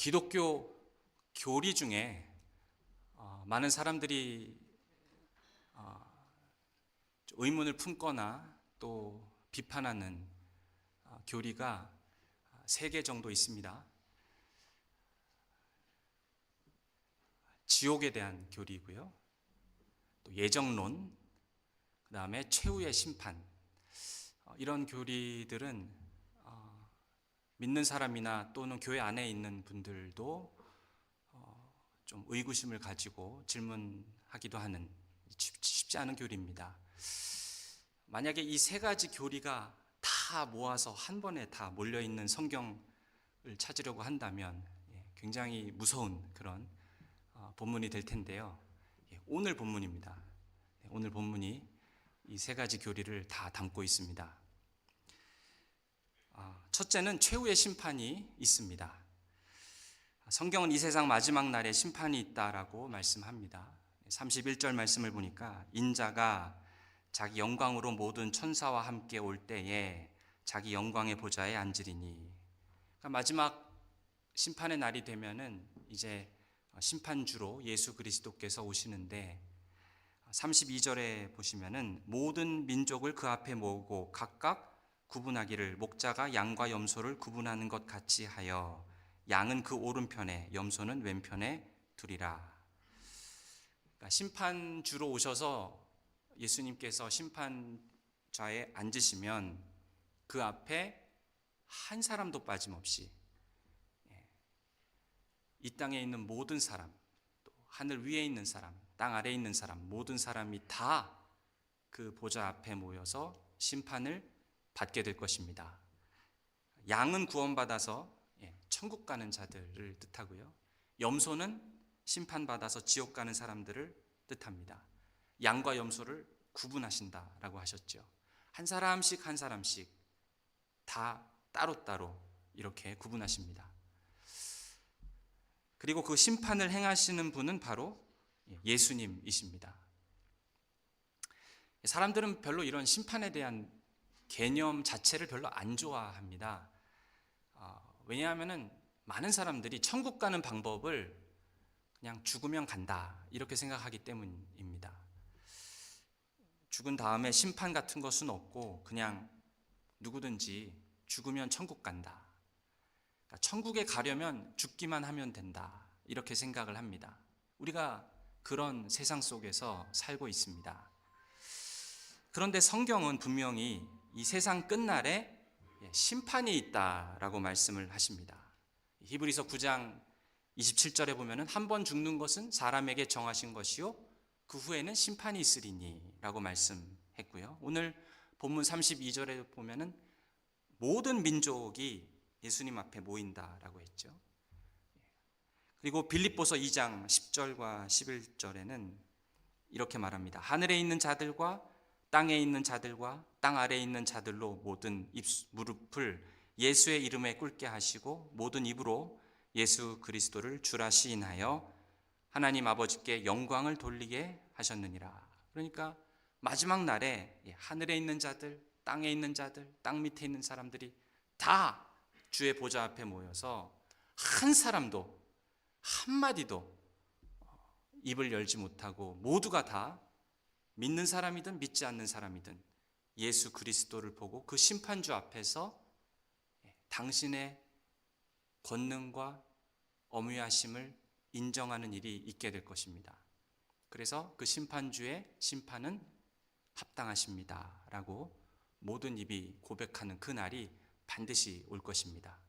기독교 교리 중에 많은 사람들이 의문을 품거나 또 비판하는 교리가 세 개 정도 있습니다. 지옥에 대한 교리이고요, 또 예정론, 그 다음에 최후의 심판. 이런 교리들은 믿는 사람이나 또는 교회 안에 있는 분들도 좀 의구심을 가지고 질문하기도 하는 쉽지 않은 교리입니다. 만약에 이 세 가지 교리가 다 모아서 한 번에 다 몰려있는 성경을 찾으려고 한다면 굉장히 무서운 그런 본문이 될 텐데요. 오늘 본문입니다. 오늘 본문이 이 세 가지 교리를 다 담고 있습니다. 첫째는 최후의 심판이 있습니다. 성경은 이 세상 마지막 날에 심판이 있다라고 말씀합니다. 31절 말씀을 보니까 인자가 자기 영광으로 모든 천사와 함께 올 때에 자기 영광의 보좌에 앉으리니, 그러니까 마지막 심판의 날이 되면은 이제 심판주로 예수 그리스도께서 오시는데, 32절에 보시면은 모든 민족을 그 앞에 모으고 각각 구분하기를 목자가 양과 염소를 구분하는 것 같이 하여 양은 그 오른편에 염소는 왼편에 두리라. 그러니까 심판주로 오셔서 예수님께서 심판좌에 앉으시면 그 앞에 한 사람도 빠짐없이 이 땅에 있는 모든 사람, 또 하늘 위에 있는 사람, 땅 아래에 있는 사람, 모든 사람이 다 그 보좌 앞에 모여서 심판을 받게 될 것입니다. 양은 구원받아서 천국 가는 자들을 뜻하고요, 염소는 심판받아서 지옥 가는 사람들을 뜻합니다. 양과 염소를 구분하신다라고 하셨죠. 한 사람씩 한 사람씩 다 따로따로 이렇게 구분하십니다. 그리고 그 심판을 행하시는 분은 바로 예수님이십니다. 사람들은 별로 이런 심판에 대한 개념 자체를 별로 안 좋아합니다. 왜냐하면 많은 사람들이 천국 가는 방법을 그냥 죽으면 간다 이렇게 생각하기 때문입니다. 죽은 다음에 심판 같은 것은 없고 그냥 누구든지 죽으면 천국 간다. 그러니까 천국에 가려면 죽기만 하면 된다 이렇게 생각을 합니다. 우리가 그런 세상 속에서 살고 있습니다. 그런데 성경은 분명히 이 세상 끝날에 심판이 있다라고 말씀을 하십니다. 히브리서 9장 27절에 보면은 한 번 죽는 것은 사람에게 정하신 것이요 그 후에는 심판이 있으리니 라고 말씀했고요, 오늘 본문 32절에 보면은 모든 민족이 예수님 앞에 모인다라고 했죠. 그리고 빌립보서 2장 10절과 11절에는 이렇게 말합니다. 하늘에 있는 자들과 땅에 있는 자들과 땅 아래에 있는 자들로 모든 무릎을 예수의 이름에 꿇게 하시고 모든 입으로 예수 그리스도를 주라 시인하여 하나님 아버지께 영광을 돌리게 하셨느니라. 그러니까 마지막 날에 하늘에 있는 자들, 땅에 있는 자들, 땅 밑에 있는 사람들이 다 주의 보좌 앞에 모여서 한 사람도 한마디도 입을 열지 못하고 모두가 다 믿는 사람이든 믿지 않는 사람이든 예수 그리스도를 보고 그 심판주 앞에서 당신의 권능과 엄위하심을 인정하는 일이 있게 될 것입니다. 그래서 그 심판주의 심판은 합당하십니다 라고 모든 입이 고백하는 그 날이 반드시 올 것입니다.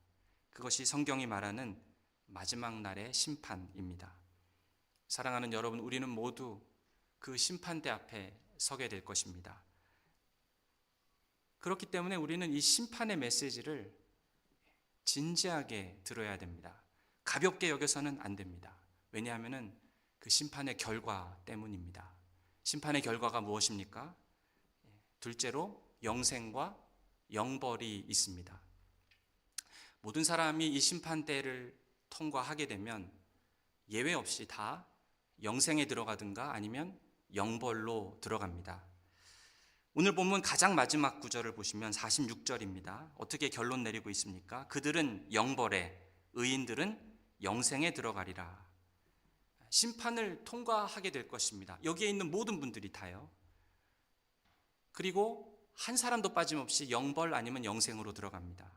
그것이 성경이 말하는 마지막 날의 심판입니다. 사랑하는 여러분, 우리는 모두 그 심판대 앞에 서게 될 것입니다. 그렇기 때문에 우리는 이 심판의 메시지를 진지하게 들어야 됩니다. 가볍게 여겨서는 안 됩니다. 왜냐하면 그 심판의 결과 때문입니다. 심판의 결과가 무엇입니까? 둘째로 영생과 영벌이 있습니다. 모든 사람이 이 심판대를 통과하게 되면 예외 없이 다 영생에 들어가든가 아니면 영벌로 들어갑니다. 오늘 본문 가장 마지막 구절을 보시면 46절입니다. 어떻게 결론 내리고 있습니까? 그들은 영벌에, 의인들은 영생에 들어가리라. 심판을 통과하게 될 것입니다. 여기에 있는 모든 분들이 다요. 그리고 한 사람도 빠짐없이 영벌 아니면 영생으로 들어갑니다.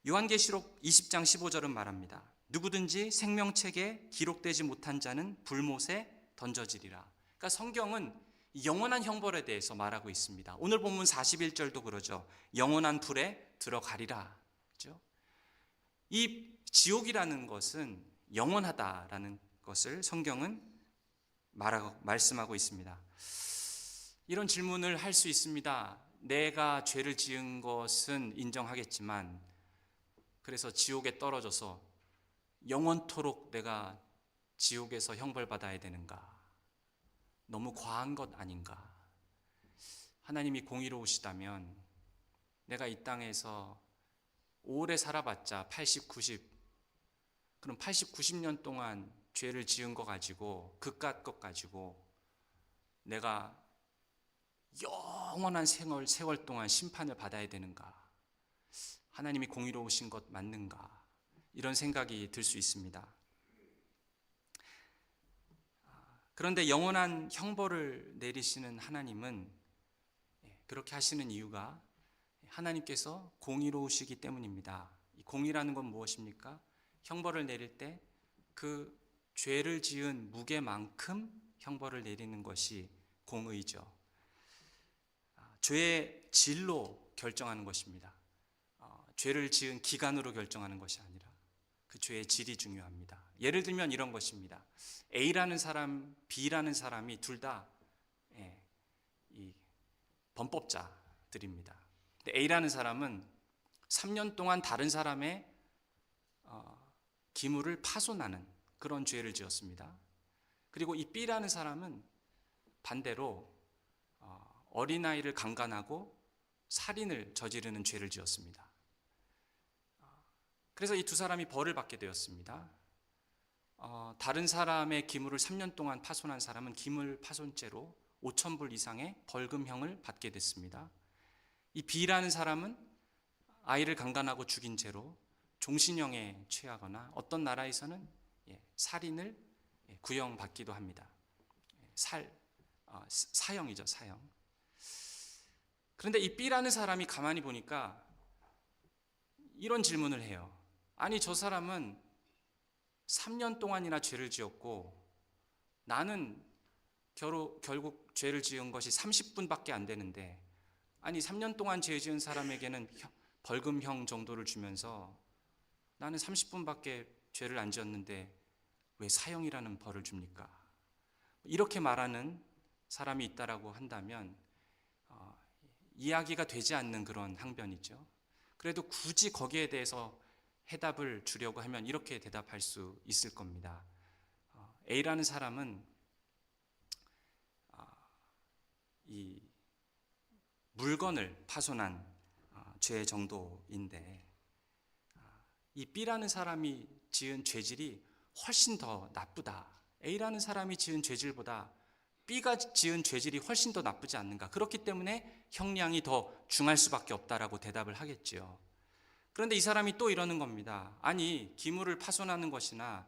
요한계시록 20장 15절은 말합니다. 누구든지 생명책에 기록되지 못한 자는 불못에 던져지리라. 그러니까 성경은 영원한 형벌에 대해서 말하고 있습니다. 오늘 본문 41절도 그러죠. 영원한 불에 들어가리라. 그렇죠? 이 지옥이라는 것은 영원하다라는 것을 성경은 말씀하고 있습니다. 이런 질문을 할 수 있습니다. 내가 죄를 지은 것은 인정하겠지만 그래서 지옥에 떨어져서 영원토록 내가 지옥에서 형벌받아야 되는가? 너무 과한 것 아닌가? 하나님이 공의로우시다면 내가 이 땅에서 오래 살아봤자 80, 90, 그럼 80, 90년 동안 죄를 지은 거 가지고 그깟 것 가지고 내가 영원한 세월 동안 심판을 받아야 되는가? 하나님이 공의로우신 것 맞는가? 이런 생각이 들 수 있습니다. 그런데 영원한 형벌을 내리시는 하나님은 그렇게 하시는 이유가 하나님께서 공의로우시기 때문입니다. 이 공의라는 건 무엇입니까? 형벌을 내릴 때 그 죄를 지은 무게만큼 형벌을 내리는 것이 공의죠. 죄의 질로 결정하는 것입니다. 죄를 지은 기간으로 결정하는 것이 아니라 그 죄의 질이 중요합니다. 예를 들면 이런 것입니다. A라는 사람, B라는 사람이 둘 다 범법자들입니다. 근데 A라는 사람은 3년 동안 다른 사람의 기물을 파손하는 그런 죄를 지었습니다. 그리고 이 B라는 사람은 반대로 어린아이를 강간하고 살인을 저지르는 죄를 지었습니다. 그래서 이 두 사람이 벌을 받게 되었습니다. 다른 사람의 기물을 3년 동안 파손한 사람은 기물 파손죄로 5,000불 이상의 벌금형을 받게 됐습니다. 이 B라는 사람은 아이를 강간하고 죽인 죄로 종신형에 처하거나 어떤 나라에서는 살인을 구형받기도 합니다. 사형이죠, 사형. 그런데 이 B라는 사람이 가만히 보니까 이런 질문을 해요. 아니, 저 사람은 3년 동안이나 죄를 지었고 나는 결국 죄를 지은 것이 30분밖에 안 되는데, 아니 3년 동안 죄 지은 사람에게는 벌금형 정도를 주면서 나는 30분밖에 죄를 안 지었는데 왜 사형이라는 벌을 줍니까? 이렇게 말하는 사람이 있다라고 한다면 이야기가 되지 않는 그런 항변이죠. 그래도 굳이 거기에 대해서 해답을 주려고 하면 이렇게 대답할 수 있을 겁니다. A라는 사람은 이 물건을 파손한 죄 정도인데 이 B라는 사람이 지은 죄질이 훨씬 더 나쁘다. A라는 사람이 지은 죄질보다 B가 지은 죄질이 훨씬 더 나쁘지 않는가? 그렇기 때문에 형량이 더 중할 수밖에 없다라고 대답을 하겠지요. 그런데 이 사람이 또 이러는 겁니다. 아니, 기물을 파손하는 것이나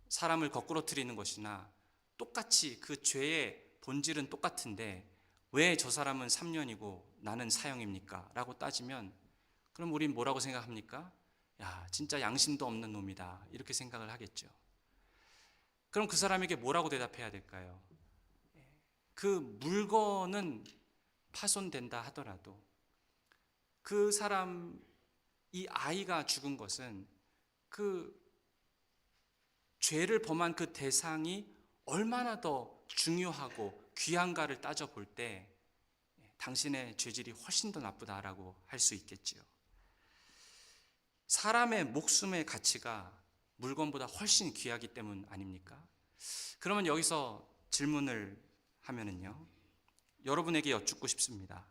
사람을 거꾸로 트리는 것이나 똑같이 그 죄의 본질은 똑같은데 왜 저 사람은 3년이고 나는 사형입니까? 라고 따지면 그럼 우린 뭐라고 생각합니까? 야, 진짜 양심도 없는 놈이다. 이렇게 생각을 하겠죠. 그럼 그 사람에게 뭐라고 대답해야 될까요? 그 물건은 파손된다 하더라도 그 사람, 이 아이가 죽은 것은 그 죄를 범한 그 대상이 얼마나 더 중요하고 귀한가를 따져볼 때 당신의 죄질이 훨씬 더 나쁘다라고 할 수 있겠지요. 사람의 목숨의 가치가 물건보다 훨씬 귀하기 때문 아닙니까? 그러면 여기서 질문을 하면은요, 여러분에게 여쭙고 싶습니다.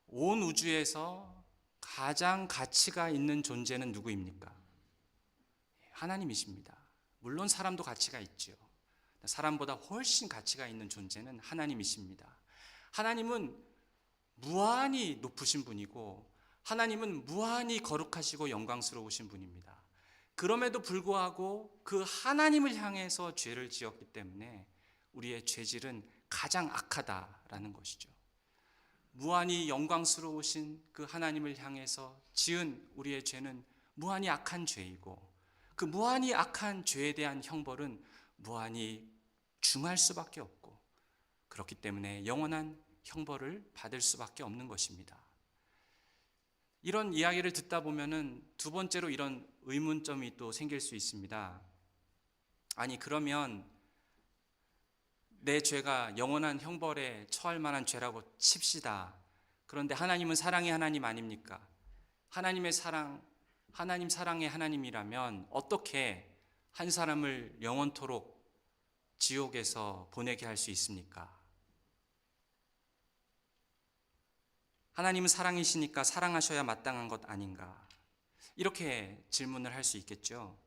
온 우주에서 가장 가치가 있는 존재는 누구입니까? 하나님이십니다. 물론 사람도 가치가 있죠. 사람보다 훨씬 가치가 있는 존재는 하나님이십니다. 하나님은 무한히 높으신 분이고 하나님은 무한히 거룩하시고 영광스러우신 분입니다. 그럼에도 불구하고 그 하나님을 향해서 죄를 지었기 때문에 우리의 죄질은 가장 악하다라는 것이죠. 무한히 영광스러우신 그 하나님을 향해서 지은 우리의 죄는 무한히 악한 죄이고, 그 무한히 악한 죄에 대한 형벌은 무한히 중할 수밖에 없고, 그렇기 때문에 영원한 형벌을 받을 수밖에 없는 것입니다. 이런 이야기를 듣다 보면은 두 번째로 이런 의문점이 또 생길 수 있습니다. 아니, 그러면 내 죄가 영원한 형벌에 처할 만한 죄라고 칩시다. 그런데 하나님은 사랑의 하나님 아닙니까? 하나님 사랑의 하나님이라면 어떻게 한 사람을 영원토록 지옥에서 보내게 할 수 있습니까? 하나님은 사랑이시니까 사랑하셔야 마땅한 것 아닌가? 이렇게 질문을 할 수 있겠죠.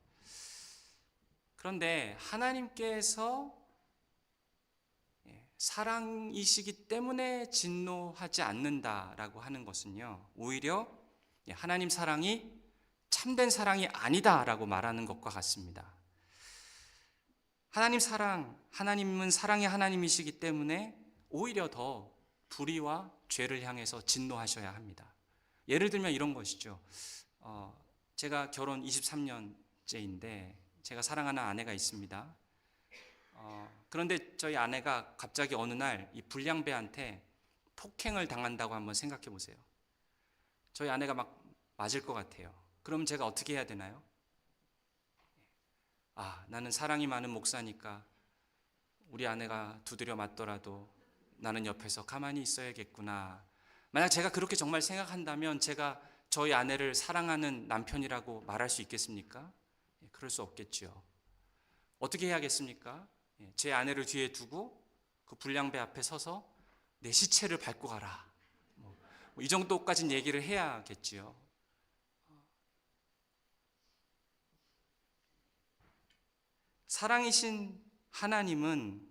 그런데 하나님께서 사랑이시기 때문에 진노하지 않는다라고 하는 것은요, 오히려 하나님 사랑이 참된 사랑이 아니다라고 말하는 것과 같습니다. 하나님은 사랑의 하나님이시기 때문에 오히려 더 불의와 죄를 향해서 진노하셔야 합니다. 예를 들면 이런 것이죠. 제가 결혼 23년째인데 제가 사랑하는 아내가 있습니다. 그런데 저희 아내가 갑자기 어느 날 이 불량배한테 폭행을 당한다고 한번 생각해 보세요. 저희 아내가 막 맞을 것 같아요. 그럼 제가 어떻게 해야 되나요? 나는 사랑이 많은 목사니까 우리 아내가 두드려 맞더라도 나는 옆에서 가만히 있어야겠구나. 만약 제가 그렇게 정말 생각한다면 제가 저희 아내를 사랑하는 남편이라고 말할 수 있겠습니까? 그럴 수 없겠죠. 어떻게 해야겠습니까? 제 아내를 뒤에 두고 그 불량배 앞에 서서 내 시체를 밟고 가라. 이 정도까지는 얘기를 해야겠지요. 사랑이신 하나님은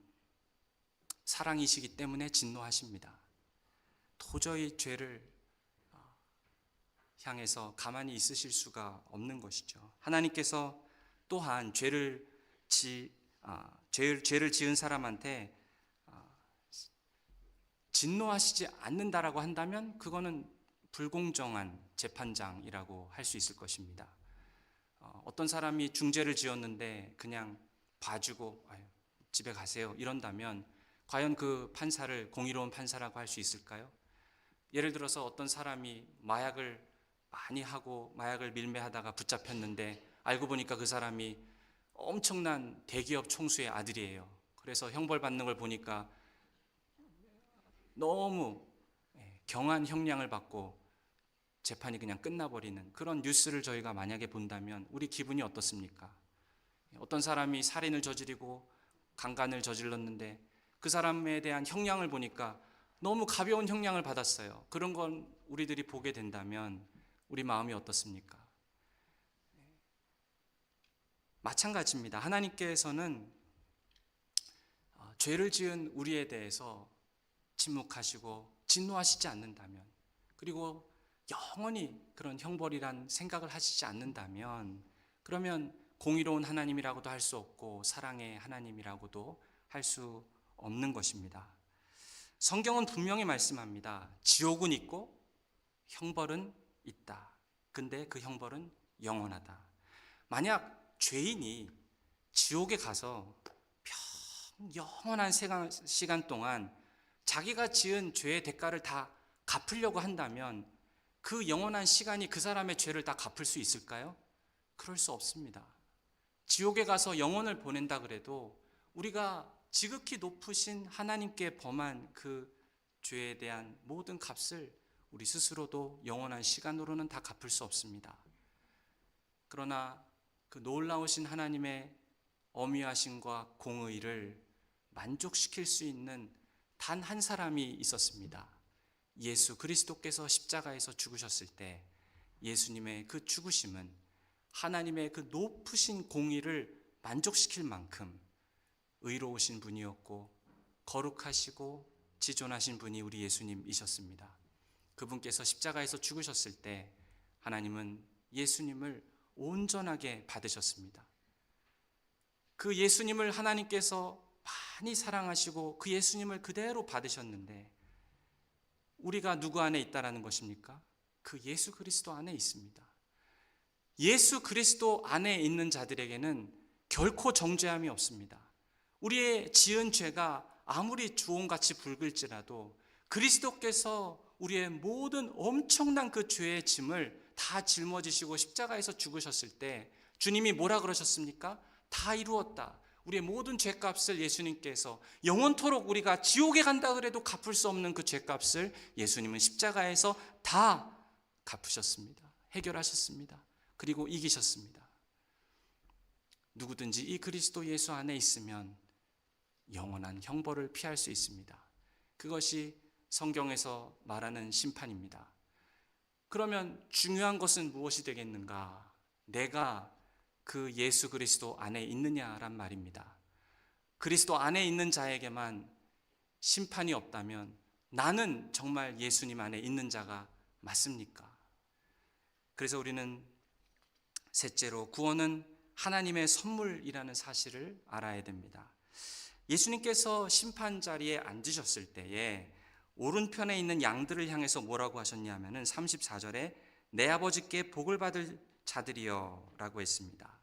사랑이시기 때문에 진노하십니다. 도저히 죄를 향해서 가만히 있으실 수가 없는 것이죠. 하나님께서 또한 죄를 지은 사람한테 진노하시지 않는다라고 한다면 그거는 불공정한 재판장이라고 할 수 있을 것입니다. 어떤 사람이 중죄를 지었는데 그냥 봐주고 집에 가세요 이런다면 과연 그 판사를 공의로운 판사라고 할 수 있을까요? 예를 들어서 어떤 사람이 마약을 많이 하고 마약을 밀매하다가 붙잡혔는데 알고 보니까 그 사람이 엄청난 대기업 총수의 아들이에요. 그래서 형벌받는 걸 보니까 너무 경한 형량을 받고 재판이 그냥 끝나버리는 그런 뉴스를 저희가 만약에 본다면 우리 기분이 어떻습니까? 어떤 사람이 살인을 저지르고 강간을 저질렀는데 그 사람에 대한 형량을 보니까 너무 가벼운 형량을 받았어요. 그런 건 우리들이 보게 된다면 우리 마음이 어떻습니까? 마찬가지입니다. 하나님께서는 죄를 지은 우리에 대해서 침묵하시고 진노하시지 않는다면, 그리고 영원히 그런 형벌이란 생각을 하시지 않는다면, 그러면 공의로운 하나님이라고도 할 수 없고 사랑의 하나님이라고도 할 수 없는 것입니다. 성경은 분명히 말씀합니다. 지옥은 있고 형벌은 있다. 근데 그 형벌은 영원하다. 만약 죄인이 지옥에 가서 영원한 시간 동안 자기가 지은 죄의 대가를 다 갚으려고 한다면 그 영원한 시간이 그 사람의 죄를 다 갚을 수 있을까요? 그럴 수 없습니다. 지옥에 가서 영혼을 보낸다 그래도 우리가 지극히 높으신 하나님께 범한 그 죄에 대한 모든 값을 우리 스스로도 영원한 시간으로는 다 갚을 수 없습니다. 그러나 그 놀라우신 하나님의 어미하심과 공의를 만족시킬 수 있는 단 한 사람이 있었습니다. 예수 그리스도께서 십자가에서 죽으셨을 때 예수님의 그 죽으심은 하나님의 그 높으신 공의를 만족시킬 만큼 의로우신 분이었고 거룩하시고 지존하신 분이 우리 예수님이셨습니다. 그분께서 십자가에서 죽으셨을 때 하나님은 예수님을 온전하게 받으셨습니다. 그 예수님을 하나님께서 많이 사랑하시고 그 예수님을 그대로 받으셨는데 우리가 누구 안에 있다라는 것입니까? 그 예수 그리스도 안에 있습니다. 예수 그리스도 안에 있는 자들에게는 결코 정죄함이 없습니다. 우리의 지은 죄가 아무리 주홍같이 붉을지라도 그리스도께서 우리의 모든 엄청난 그 죄의 짐을 다 짊어지시고 십자가에서 죽으셨을 때 주님이 뭐라 그러셨습니까? 다 이루었다. 우리의 모든 죄값을 예수님께서 영원토록 우리가 지옥에 간다 그래도 갚을 수 없는 그 죄값을 예수님은 십자가에서 다 갚으셨습니다. 해결하셨습니다. 그리고 이기셨습니다. 누구든지 이 그리스도 예수 안에 있으면 영원한 형벌을 피할 수 있습니다. 그것이 성경에서 말하는 심판입니다. 그러면 중요한 것은 무엇이 되겠는가? 내가 그 예수 그리스도 안에 있느냐란 말입니다. 그리스도 안에 있는 자에게만 심판이 없다면 나는 정말 예수님 안에 있는 자가 맞습니까? 그래서 우리는 셋째로 구원은 하나님의 선물이라는 사실을 알아야 됩니다. 예수님께서 심판 자리에 앉으셨을 때에 오른편에 있는 양들을 향해서 뭐라고 하셨냐면은 34절에 내 아버지께 복을 받을 자들이여 라고 했습니다.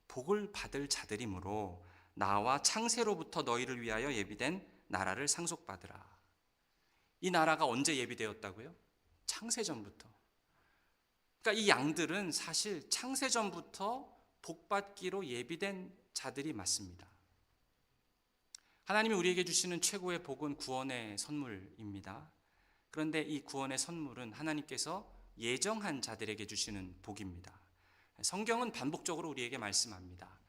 복을 받을 자들이므로 나와 창세로부터 너희를 위하여 예비된 나라를 상속받으라. 이 나라가 언제 예비되었다고요? 창세전부터. 그러니까 이 양들은 사실 창세전부터 복받기로 예비된 자들이 맞습니다. 하나님이 우리에게 주시는 최고의 복은 구원의 선물입니다. 그런데 이 구원의 선물은 하나님께서 예정한 자들에게 주시는 복입니다. 성경은 반복적으로 우리에게 말씀합니다.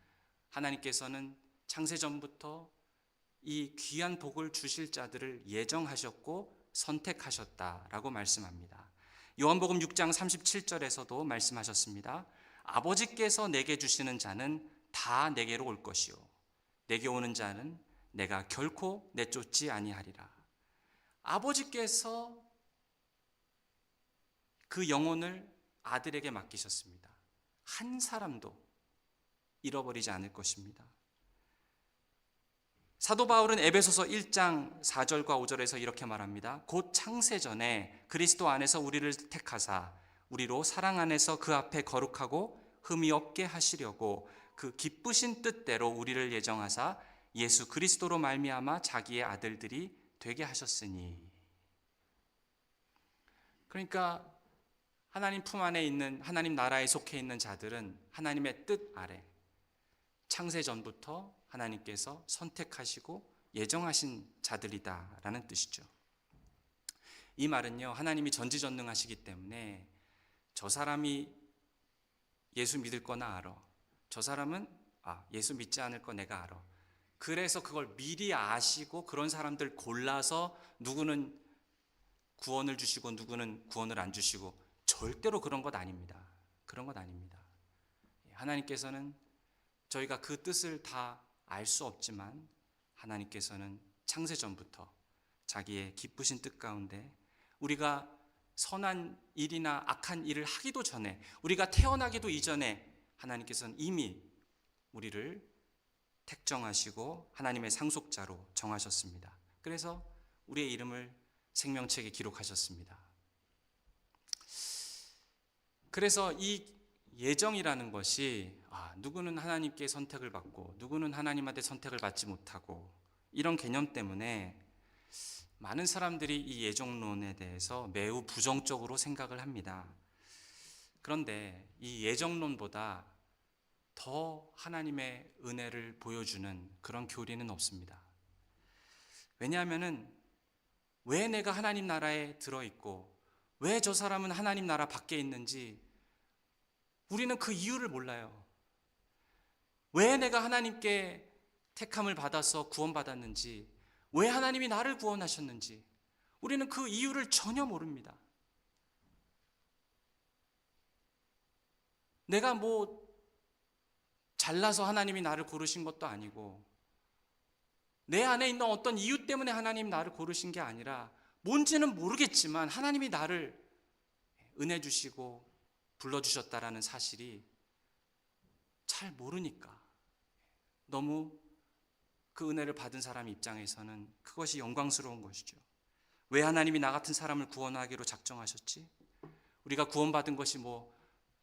하나님께서는 창세전부터 이 귀한 복을 주실 자들을 예정하셨고 선택하셨다라고 말씀합니다. 요한복음 6장 37절에서도 말씀하셨습니다. 아버지께서 내게 주시는 자는 다 내게로 올 것이요 내게 오는 자는 내가 결코 내쫓지 아니하리라. 아버지께서 그 영혼을 아들에게 맡기셨습니다. 한 사람도 잃어버리지 않을 것입니다. 사도 바울은 에베소서 1장 4절과 5절에서 이렇게 말합니다. 곧 창세전에 그리스도 안에서 우리를 택하사 우리로 사랑 안에서 그 앞에 거룩하고 흠이 없게 하시려고 그 기쁘신 뜻대로 우리를 예정하사 예수 그리스도로 말미암아 자기의 아들들이 되게 하셨으니. 그러니까 하나님 품 안에 있는 하나님 나라에 속해 있는 자들은 하나님의 뜻 아래 창세전부터 하나님께서 선택하시고 예정하신 자들이다라는 뜻이죠. 이 말은요, 하나님이 전지전능하시기 때문에 저 사람이 예수 믿을 거나 알아. 저 사람은 예수 믿지 않을 거 내가 알아. 그래서 그걸 미리 아시고 그런 사람들 골라서 누구는 구원을 주시고 누구는 구원을 안 주시고 절대로 그런 것 아닙니다. 그런 것 아닙니다. 하나님께서는 저희가 그 뜻을 다 알 수 없지만 하나님께서는 창세전부터 자기의 기쁘신 뜻 가운데 우리가 선한 일이나 악한 일을 하기도 전에 우리가 태어나기도 이전에 하나님께서는 이미 우리를 택정하시고 하나님의 상속자로 정하셨습니다. 그래서 우리의 이름을 생명책에 기록하셨습니다. 그래서 이 예정이라는 것이 누구는 하나님께 선택을 받고 누구는 하나님한테 선택을 받지 못하고 이런 개념 때문에 많은 사람들이 이 예정론에 대해서 매우 부정적으로 생각을 합니다. 그런데 이 예정론보다 더 하나님의 은혜를 보여주는 그런 교리는 없습니다. 왜냐하면 왜 내가 하나님 나라에 들어있고 왜 저 사람은 하나님 나라 밖에 있는지 우리는 그 이유를 몰라요. 왜 내가 하나님께 택함을 받아서 구원받았는지, 왜 하나님이 나를 구원하셨는지 우리는 그 이유를 전혀 모릅니다. 내가 잘나서 하나님이 나를 고르신 것도 아니고 내 안에 있는 어떤 이유 때문에 하나님이 나를 고르신 게 아니라 뭔지는 모르겠지만 하나님이 나를 은혜 주시고 불러주셨다라는 사실이 잘 모르니까 너무 그 은혜를 받은 사람 입장에서는 그것이 영광스러운 것이죠. 왜 하나님이 나 같은 사람을 구원하기로 작정하셨지? 우리가 구원받은 것이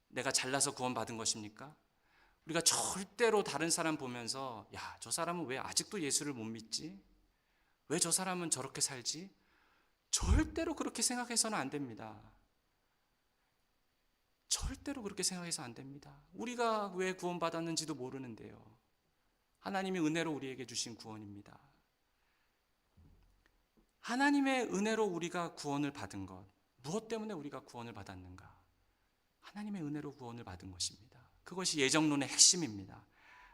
내가 잘나서 구원받은 것입니까? 우리가 절대로 다른 사람 보면서 야, 저 사람은 왜 아직도 예수를 못 믿지? 왜 저 사람은 저렇게 살지? 절대로 그렇게 생각해서는 안 됩니다. 절대로 그렇게 생각해서 안 됩니다. 우리가 왜 구원받았는지도 모르는데요. 하나님이 은혜로 우리에게 주신 구원입니다. 하나님의 은혜로 우리가 구원을 받은 것, 무엇 때문에 우리가 구원을 받았는가? 하나님의 은혜로 구원을 받은 것입니다. 그것이 예정론의 핵심입니다.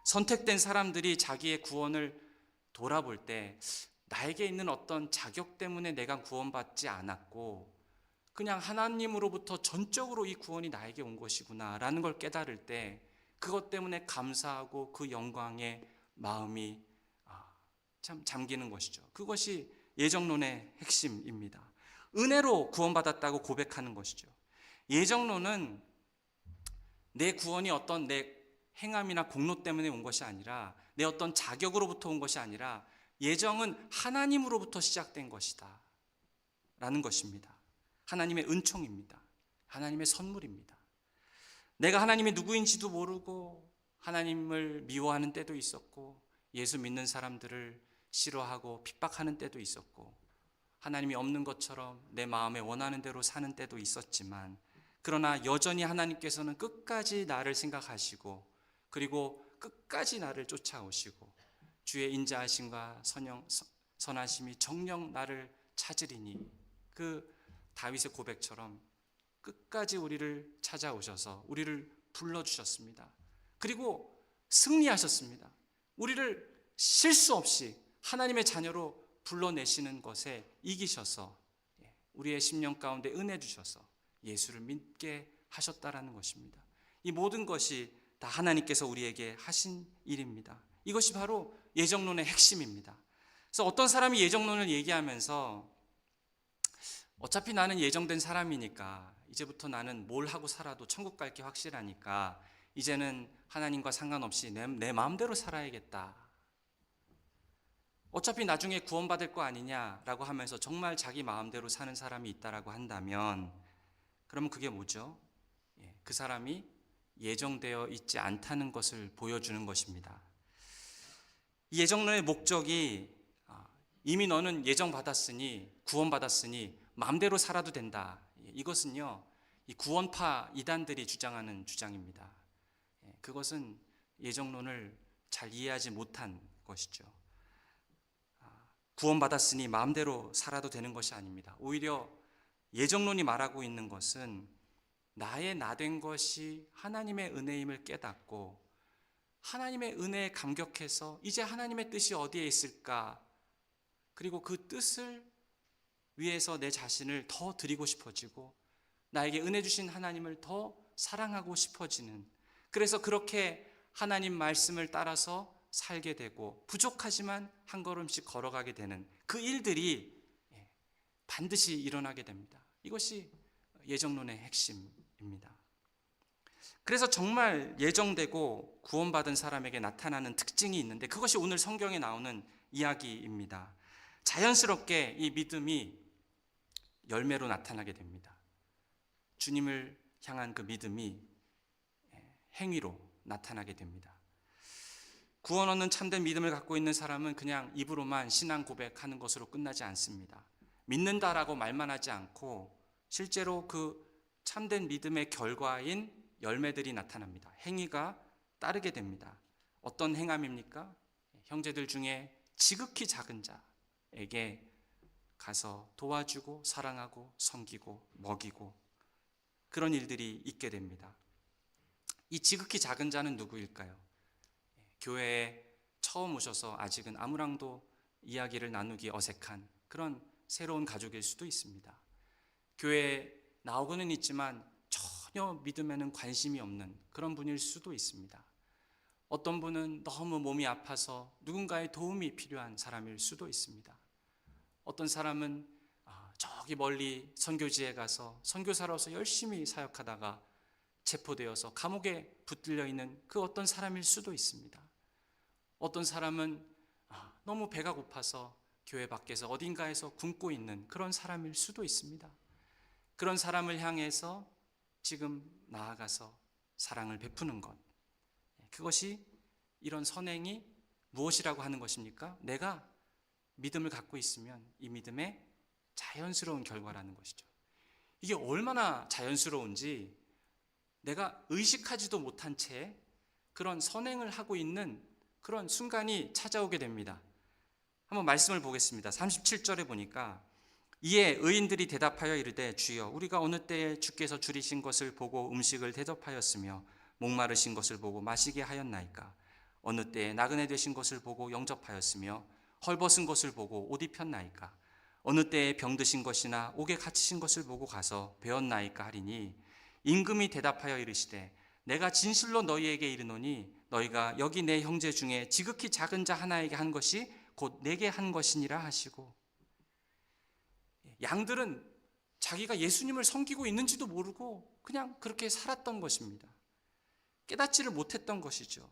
선택된 사람들이 자기의 구원을 돌아볼 때 나에게 있는 어떤 자격 때문에 내가 구원받지 않았고 그냥 하나님으로부터 전적으로 이 구원이 나에게 온 것이구나 라는 걸 깨달을 때 그것 때문에 감사하고 그 영광에 마음이 참 잠기는 것이죠. 그것이 예정론의 핵심입니다. 은혜로 구원받았다고 고백하는 것이죠. 예정론은 내 구원이 어떤 내 행함이나 공로 때문에 온 것이 아니라 내 어떤 자격으로부터 온 것이 아니라 예정은 하나님으로부터 시작된 것이다 라는 것입니다. 하나님의 은총입니다. 하나님의 선물입니다. 내가 하나님이 누구인지도 모르고 하나님을 미워하는 때도 있었고 예수 믿는 사람들을 싫어하고 핍박하는 때도 있었고 하나님이 없는 것처럼 내 마음에 원하는 대로 사는 때도 있었지만 그러나 여전히 하나님께서는 끝까지 나를 생각하시고 그리고 끝까지 나를 쫓아오시고 주의 인자하심과 선하심이 정녕 나를 찾으리니 그 다윗의 고백처럼 끝까지 우리를 찾아오셔서 우리를 불러주셨습니다. 그리고 승리하셨습니다. 우리를 실수 없이 하나님의 자녀로 불러내시는 것에 이기셔서 우리의 심령 가운데 은혜 주셔서 예수를 믿게 하셨다라는 것입니다. 이 모든 것이 다 하나님께서 우리에게 하신 일입니다. 이것이 바로 예정론의 핵심입니다. 그래서 어떤 사람이 예정론을 얘기하면서 어차피 나는 예정된 사람이니까 이제부터 나는 뭘 하고 살아도 천국 갈 게 확실하니까 이제는 하나님과 상관없이 내 마음대로 살아야겠다. 어차피 나중에 구원받을 거 아니냐라고 하면서 정말 자기 마음대로 사는 사람이 있다라고 한다면 그러면 그게 뭐죠? 그 사람이 예정되어 있지 않다는 것을 보여주는 것입니다. 이 예정론의 목적이 이미 너는 예정받았으니 구원받았으니 마음대로 살아도 된다. 이것은요 이 구원파 이단들이 주장하는 주장입니다. 그것은 예정론을 잘 이해하지 못한 것이죠. 구원받았으니 마음대로 살아도 되는 것이 아닙니다. 오히려 예정론이 말하고 있는 것은 나의 나된 것이 하나님의 은혜임을 깨닫고 하나님의 은혜에 감격해서 이제 하나님의 뜻이 어디에 있을까? 그리고 그 뜻을 위해서 내 자신을 더 드리고 싶어지고 나에게 은혜 주신 하나님을 더 사랑하고 싶어지는, 그래서 그렇게 하나님 말씀을 따라서 살게 되고 부족하지만 한 걸음씩 걸어가게 되는 그 일들이 반드시 일어나게 됩니다. 이것이 예정론의 핵심입니다. 그래서 정말 예정되고 구원받은 사람에게 나타나는 특징이 있는데 그것이 오늘 성경에 나오는 이야기입니다. 자연스럽게 이 믿음이 열매로 나타나게 됩니다. 주님을 향한 그 믿음이 행위로 나타나게 됩니다. 구원 얻는 참된 믿음을 갖고 있는 사람은 그냥 입으로만 신앙 고백하는 것으로 끝나지 않습니다. 믿는다라고 말만 하지 않고 실제로 그 참된 믿음의 결과인 열매들이 나타납니다. 행위가 따르게 됩니다. 어떤 행함입니까? 형제들 중에 지극히 작은 자에게 가서 도와주고 사랑하고 섬기고 먹이고 그런 일들이 있게 됩니다. 이 지극히 작은 자는 누구일까요? 교회에 처음 오셔서 아직은 아무랑도 이야기를 나누기 어색한 그런 새로운 가족일 수도 있습니다. 교회에 나오고는 있지만 전혀 믿음에는 관심이 없는 그런 분일 수도 있습니다. 어떤 분은 너무 몸이 아파서 누군가의 도움이 필요한 사람일 수도 있습니다. 어떤 사람은 저기 멀리 선교지에 가서 선교사로서 열심히 사역하다가 체포되어서 감옥에 붙들려 있는 그 어떤 사람일 수도 있습니다. 어떤 사람은 너무 배가 고파서 교회 밖에서 어딘가에서 굶고 있는 그런 사람일 수도 있습니다. 그런 사람을 향해서 지금 나아가서 사랑을 베푸는 것, 그것이 이런 선행이 무엇이라고 하는 것입니까? 내가 믿음을 갖고 있으면 이 믿음의 자연스러운 결과라는 것이죠. 이게 얼마나 자연스러운지 내가 의식하지도 못한 채 그런 선행을 하고 있는 그런 순간이 찾아오게 됩니다. 한번 말씀을 보겠습니다. 37절에 보니까 이에 의인들이 대답하여 이르되 주여 우리가 어느 때에 주께서 줄이신 것을 보고 음식을 대접하였으며 목마르신 것을 보고 마시게 하였나이까? 어느 때에 나그네 되신 것을 보고 영접하였으며 헐벗은 것을 보고 옷 입혔나이까? 어느 때에 병드신 것이나 옥에 갇히신 것을 보고 가서 배웠나이까 하리니 임금이 대답하여 이르시되 내가 진실로 너희에게 이르노니 너희가 여기 내 형제 중에 지극히 작은 자 하나에게 한 것이 곧 내게 한 것이니라 하시고, 양들은 자기가 예수님을 섬기고 있는지도 모르고 그냥 그렇게 살았던 것입니다. 깨닫지를 못했던 것이죠.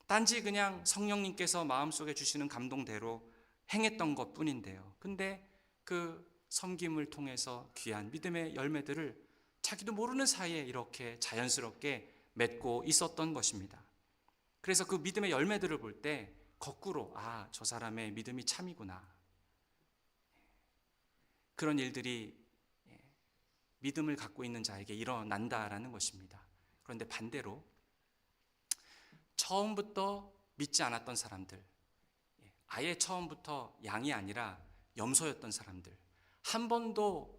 단지 그냥 성령님께서 마음속에 주시는 감동대로 행했던 것 뿐인데요. 근데 그 섬김을 통해서 귀한 믿음의 열매들을 자기도 모르는 사이에 이렇게 자연스럽게 맺고 있었던 것입니다. 그래서 그 믿음의 열매들을 볼 때 거꾸로 저 사람의 믿음이 참이구나, 그런 일들이 믿음을 갖고 있는 자에게 일어난다라는 것입니다. 그런데 반대로 처음부터 믿지 않았던 사람들, 아예 처음부터 양이 아니라 염소였던 사람들, 한 번도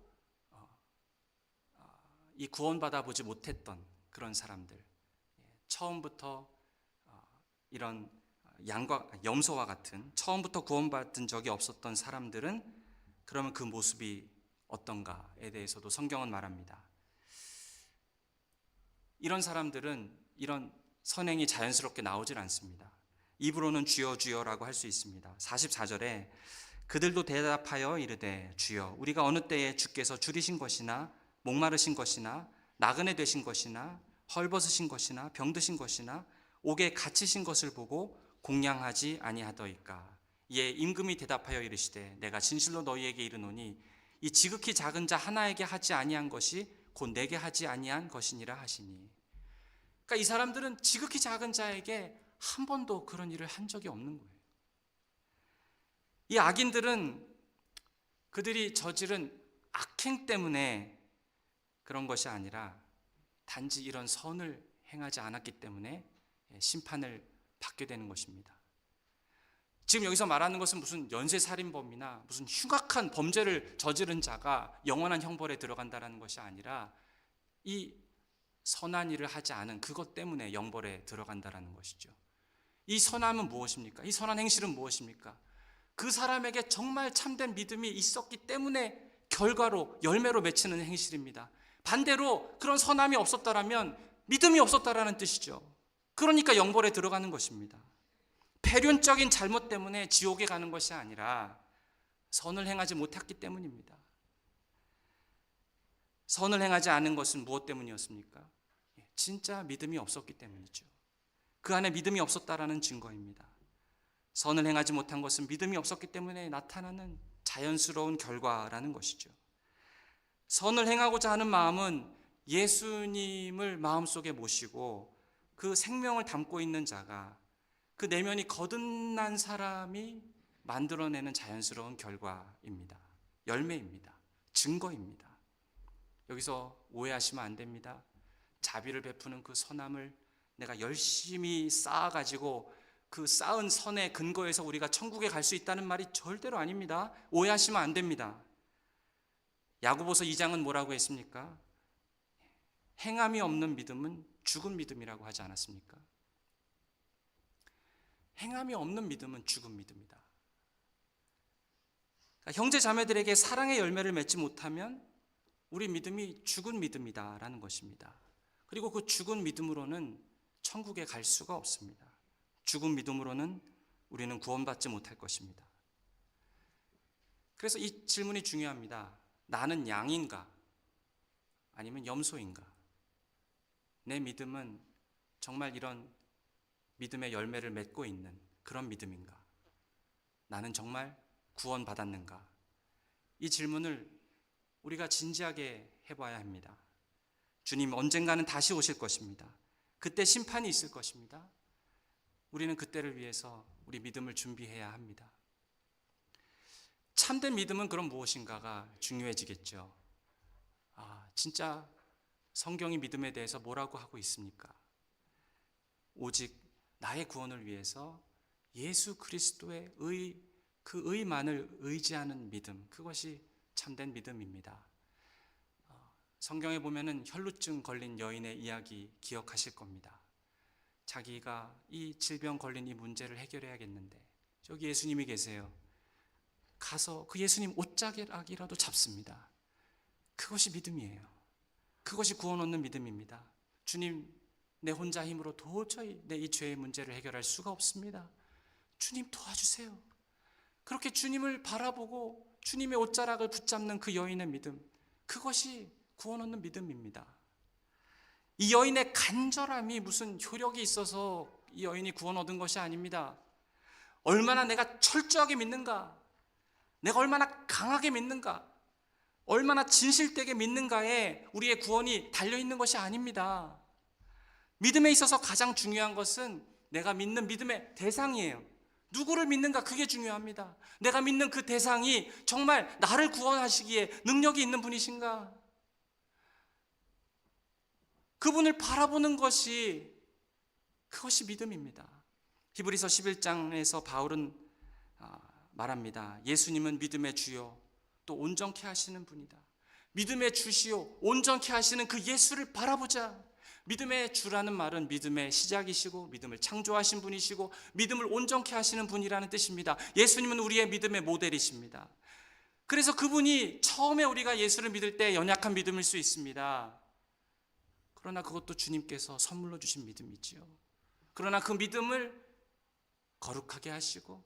이 구원받아 보지 못했던 그런 사람들, 처음부터 이런 양과 염소와 같은 처음부터 구원받은 적이 없었던 사람들은 그러면 그 모습이 어떤가에 대해서도 성경은 말합니다. 이런 사람들은 이런 선행이 자연스럽게 나오질 않습니다. 입으로는 주여 주여라고 할 수 있습니다. 44절에 그들도 대답하여 이르되 주여 우리가 어느 때에 주께서 줄이신 것이나 목마르신 것이나 나그네 되신 것이나 헐벗으신 것이나 병드신 것이나 옥에 갇히신 것을 보고 공양하지 아니하더이까? 이에 임금이 대답하여 이르시되 내가 진실로 너희에게 이르노니 이 지극히 작은 자 하나에게 하지 아니한 것이 곧 내게 하지 아니한 것이니라 하시니. 그러니까 이 사람들은 지극히 작은 자에게 한 번도 그런 일을 한 적이 없는 거예요. 이 악인들은 그들이 저지른 악행 때문에 그런 것이 아니라 단지 이런 선을 행하지 않았기 때문에 심판을 받게 되는 것입니다. 지금 여기서 말하는 것은 무슨 연쇄살인범이나 무슨 흉악한 범죄를 저지른 자가 영원한 형벌에 들어간다는 것이 아니라 이 선한 일을 하지 않은 그것 때문에 영벌에 들어간다는 것이죠. 이 선함은 무엇입니까? 이 선한 행실은 무엇입니까? 그 사람에게 정말 참된 믿음이 있었기 때문에 결과로 열매로 맺히는 행실입니다. 반대로 그런 선함이 없었다라면 믿음이 없었다라는 뜻이죠. 그러니까 영벌에 들어가는 것입니다. 폐륜적인 잘못 때문에 지옥에 가는 것이 아니라 선을 행하지 못했기 때문입니다. 선을 행하지 않은 것은 무엇 때문이었습니까? 진짜 믿음이 없었기 때문이죠. 그 안에 믿음이 없었다라는 증거입니다. 선을 행하지 못한 것은 믿음이 없었기 때문에 나타나는 자연스러운 결과라는 것이죠. 선을 행하고자 하는 마음은 예수님을 마음속에 모시고 그 생명을 담고 있는 자가, 그 내면이 거듭난 사람이 만들어내는 자연스러운 결과입니다. 열매입니다. 증거입니다. 여기서 오해하시면 안 됩니다. 자비를 베푸는 그 선함을 내가 열심히 쌓아가지고 그 쌓은 선의 근거에서 우리가 천국에 갈 수 있다는 말이 절대로 아닙니다. 오해하시면 안 됩니다. 야고보서 2장은 뭐라고 했습니까? 행함이 없는 믿음은 죽은 믿음이라고 하지 않았습니까? 행함이 없는 믿음은 죽은 믿음이다. 그러니까 형제 자매들에게 사랑의 열매를 맺지 못하면 우리 믿음이 죽은 믿음이다라는 것입니다. 그리고 그 죽은 믿음으로는 천국에 갈 수가 없습니다. 죽은 믿음으로는 우리는 구원받지 못할 것입니다. 그래서 이 질문이 중요합니다. 나는 양인가? 아니면 염소인가? 내 믿음은 정말 이런 믿음의 열매를 맺고 있는 그런 믿음인가? 나는 정말 구원받았는가? 이 질문을 우리가 진지하게 해봐야 합니다. 주님 언젠가는 다시 오실 것입니다. 그때 심판이 있을 것입니다. 우리는 그때를 위해서 우리 믿음을 준비해야 합니다. 참된 믿음은 그럼 무엇인가가 중요해지겠죠. 진짜 성경이 믿음에 대해서 뭐라고 하고 있습니까? 오직 나의 구원을 위해서 예수 그리스도의 그 의만을 의지하는 믿음, 그것이 참된 믿음입니다. 성경에 보면은 혈루증 걸린 여인의 이야기 기억하실 겁니다. 자기가 이 질병 걸린 이 문제를 해결해야겠는데 저기 예수님이 계세요. 가서 그 예수님 옷자락이라도 잡습니다. 그것이 믿음이에요. 그것이 구원 얻는 믿음입니다. 주님, 내 혼자 힘으로 도저히 내 이 죄의 문제를 해결할 수가 없습니다. 주님 도와주세요. 그렇게 주님을 바라보고 주님의 옷자락을 붙잡는 그 여인의 믿음, 그것이 구원 얻는 믿음입니다. 이 여인의 간절함이 무슨 효력이 있어서 이 여인이 구원 얻은 것이 아닙니다. 얼마나 내가 철저하게 믿는가, 내가 얼마나 강하게 믿는가, 얼마나 진실되게 믿는가에 우리의 구원이 달려있는 것이 아닙니다. 믿음에 있어서 가장 중요한 것은 내가 믿는 믿음의 대상이에요. 누구를 믿는가, 그게 중요합니다. 내가 믿는 그 대상이 정말 나를 구원하시기에 능력이 있는 분이신가, 그분을 바라보는 것이, 그것이 믿음입니다. 히브리서 11장에서 바울은 말합니다. 예수님은 믿음의 주요 또 온전케 하시는 분이다. 믿음의 주시요 온전케 하시는 그 예수를 바라보자. 믿음의 주라는 말은 믿음의 시작이시고 믿음을 창조하신 분이시고 믿음을 온전케 하시는 분이라는 뜻입니다. 예수님은 우리의 믿음의 모델이십니다. 그래서 그분이 처음에 우리가 예수를 믿을 때 연약한 믿음일 수 있습니다. 그러나 그것도 주님께서 선물로 주신 믿음이지요. 그러나 그 믿음을 거룩하게 하시고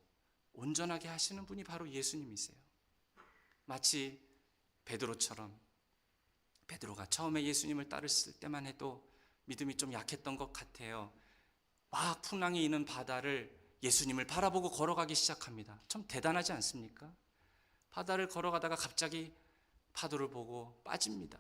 온전하게 하시는 분이 바로 예수님이세요. 마치 베드로처럼, 베드로가 처음에 예수님을 따랐을 때만 해도 믿음이 좀 약했던 것 같아요. 막 풍랑이 있는 바다를 예수님을 바라보고 걸어가기 시작합니다. 참 대단하지 않습니까? 바다를 걸어가다가 갑자기 파도를 보고 빠집니다.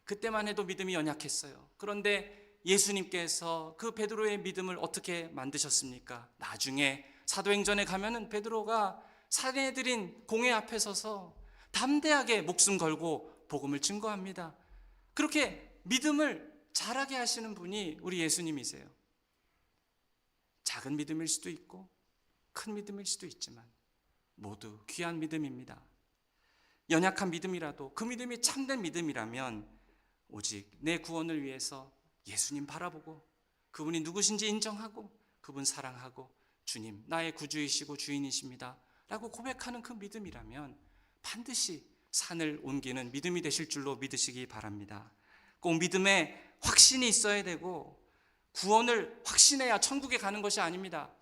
그때만 해도 믿음이 연약했어요. 그런데 예수님께서 그 베드로의 믿음을 어떻게 만드셨습니까? 나중에 사도행전에 가면은 베드로가 살해해드린 공회 앞에 서서 담대하게 목숨 걸고 복음을 증거합니다. 그렇게 믿음을 자라게 하시는 분이 우리 예수님이세요. 작은 믿음일 수도 있고 큰 믿음일 수도 있지만 모두 귀한 믿음입니다. 연약한 믿음이라도 그 믿음이 참된 믿음이라면 오직 내 구원을 위해서 예수님 바라보고 그분이 누구신지 인정하고 그분 사랑하고 주님 나의 구주이시고 주인이십니다 라고 고백하는 그 믿음이라면 반드시 산을 옮기는 믿음이 되실 줄로 믿으시기 바랍니다. 꼭 믿음에 확신이 있어야 되고 구원을 확신해야 천국에 가는 것이 아닙니다.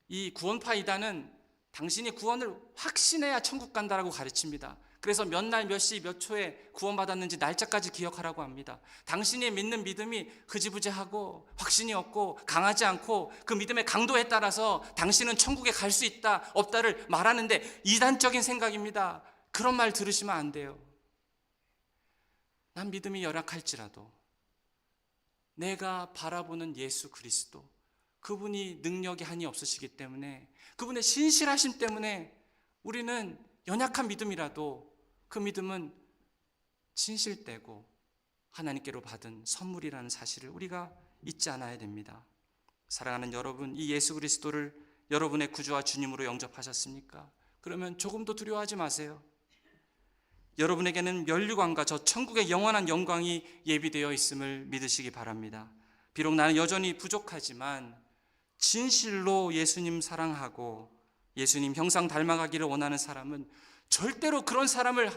이 구원파 이단은 당신이 구원을 확신해야 천국 간다라고 가르칩니다. 그래서 몇 날, 몇 시, 몇 초에 구원받았는지 날짜까지 기억하라고 합니다. 당신이 믿는 믿음이 흐지부지하고 확신이 없고 강하지 않고 그 믿음의 강도에 따라서 당신은 천국에 갈 수 있다, 없다를 말하는데 이단적인 생각입니다. 그런 말 들으시면 안 돼요. 난 믿음이 열악할지라도 내가 바라보는 예수 그리스도, 그분이 능력이 한이 없으시기 때문에, 그분의 신실하심 때문에 우리는 연약한 믿음이라도 그 믿음은 진실되고 하나님께로 받은 선물이라는 사실을 우리가 잊지 않아야 됩니다. 사랑하는 여러분, 이 예수 그리스도를 여러분의 구주와 주님으로 영접하셨습니까? 그러면 조금도 두려워하지 마세요. 여러분에게는 면류관과 저 천국의 영원한 영광이 예비되어 있음을 믿으시기 바랍니다. 비록 나는 여전히 부족하지만 진실로 예수님 사랑하고 예수님 형상 닮아가기를 원하는 사람은 절대로 그런 사람을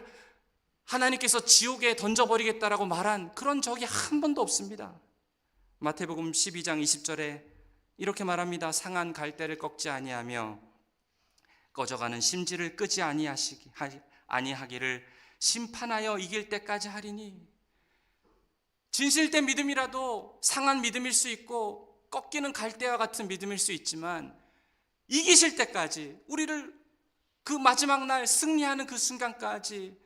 하나님께서 지옥에 던져버리겠다라고 말한 그런 적이 한 번도 없습니다. 마태복음 12장 20절에 이렇게 말합니다. 상한 갈대를 꺾지 아니하며 꺼져가는 심지를 끄지 아니하기를 심판하여 이길 때까지 하리니, 진실된 믿음이라도 상한 믿음일 수 있고 꺾이는 갈대와 같은 믿음일 수 있지만 이기실 때까지, 우리를 그 마지막 날 승리하는 그 순간까지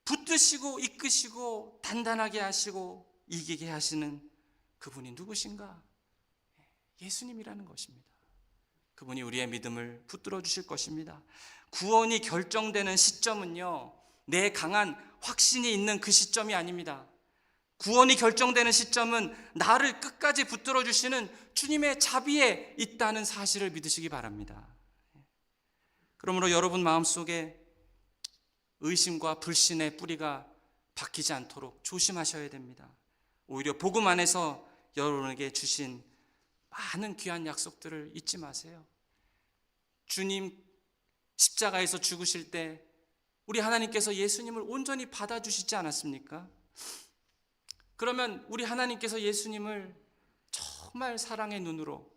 붙드시고 이끄시고 단단하게 하시고 이기게 하시는 그분이 누구신가? 예수님이라는 것입니다. 그분이 우리의 믿음을 붙들어 주실 것입니다. 구원이 결정되는 시점은요, 내 강한 확신이 있는 그 시점이 아닙니다. 구원이 결정되는 시점은 나를 끝까지 붙들어 주시는 주님의 자비에 있다는 사실을 믿으시기 바랍니다. 그러므로 여러분 마음속에 의심과 불신의 뿌리가 박히지 않도록 조심하셔야 됩니다. 오히려 복음 안에서 여러분에게 주신 많은 귀한 약속들을 잊지 마세요. 주님 십자가에서 죽으실 때 우리 하나님께서 예수님을 온전히 받아주시지 않았습니까? 그러면 우리 하나님께서 예수님을 정말 사랑의 눈으로,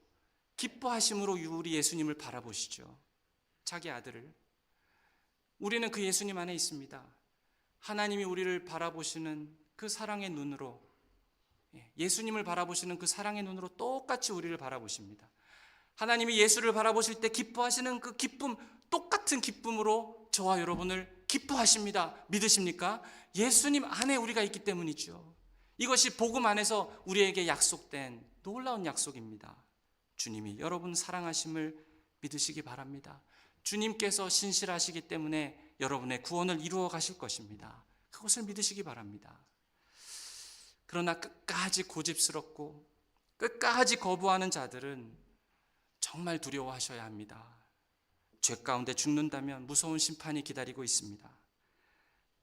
기뻐하심으로 우리 예수님을 바라보시죠. 자기 아들을. 우리는 그 예수님 안에 있습니다. 하나님이 우리를 바라보시는 그 사랑의 눈으로, 예수님을 바라보시는 그 사랑의 눈으로 똑같이 우리를 바라보십니다. 하나님이 예수를 바라보실 때 기뻐하시는 그 기쁨, 똑같은 기쁨으로 저와 여러분을 기뻐하십니다. 믿으십니까? 예수님 안에 우리가 있기 때문이죠. 이것이 복음 안에서 우리에게 약속된 놀라운 약속입니다. 주님이 여러분 사랑하심을 믿으시기 바랍니다. 주님께서 신실하시기 때문에 여러분의 구원을 이루어 가실 것입니다. 그것을 믿으시기 바랍니다. 그러나 끝까지 고집스럽고 끝까지 거부하는 자들은 정말 두려워하셔야 합니다. 죄 가운데 죽는다면 무서운 심판이 기다리고 있습니다.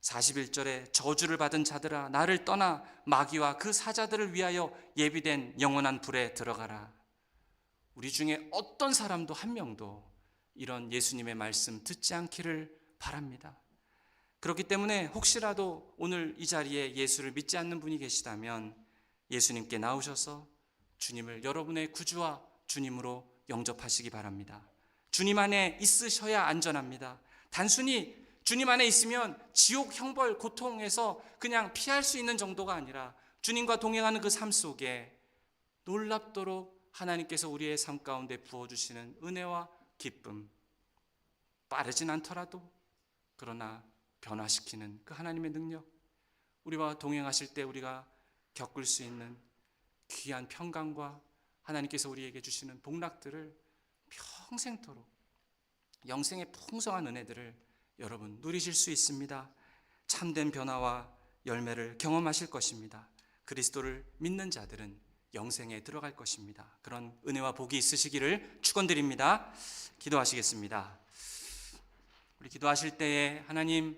41절에 저주를 받은 자들아 나를 떠나 마귀와 그 사자들을 위하여 예비된 영원한 불에 들어가라. 우리 중에 어떤 사람도 한 명도 이런 예수님의 말씀 듣지 않기를 바랍니다. 그렇기 때문에 혹시라도 오늘 이 자리에 예수를 믿지 않는 분이 계시다면 예수님께 나오셔서 주님을 여러분의 구주와 주님으로 영접하시기 바랍니다. 주님 안에 있으셔야 안전합니다. 단순히 주님 안에 있으면 지옥, 형벌, 고통에서 그냥 피할 수 있는 정도가 아니라 주님과 동행하는 그 삶 속에 놀랍도록 하나님께서 우리의 삶 가운데 부어주시는 은혜와 기쁨, 빠르진 않더라도 그러나 변화시키는 그 하나님의 능력, 우리와 동행하실 때 우리가 겪을 수 있는 귀한 평강과 하나님께서 우리에게 주시는 복락들을 평생토록 영생의 풍성한 은혜들을 여러분 누리실 수 있습니다. 참된 변화와 열매를 경험하실 것입니다. 그리스도를 믿는 자들은 영생에 들어갈 것입니다. 그런 은혜와 복이 있으시기를 축원드립니다. 기도하시겠습니다. 우리 기도하실 때에 하나님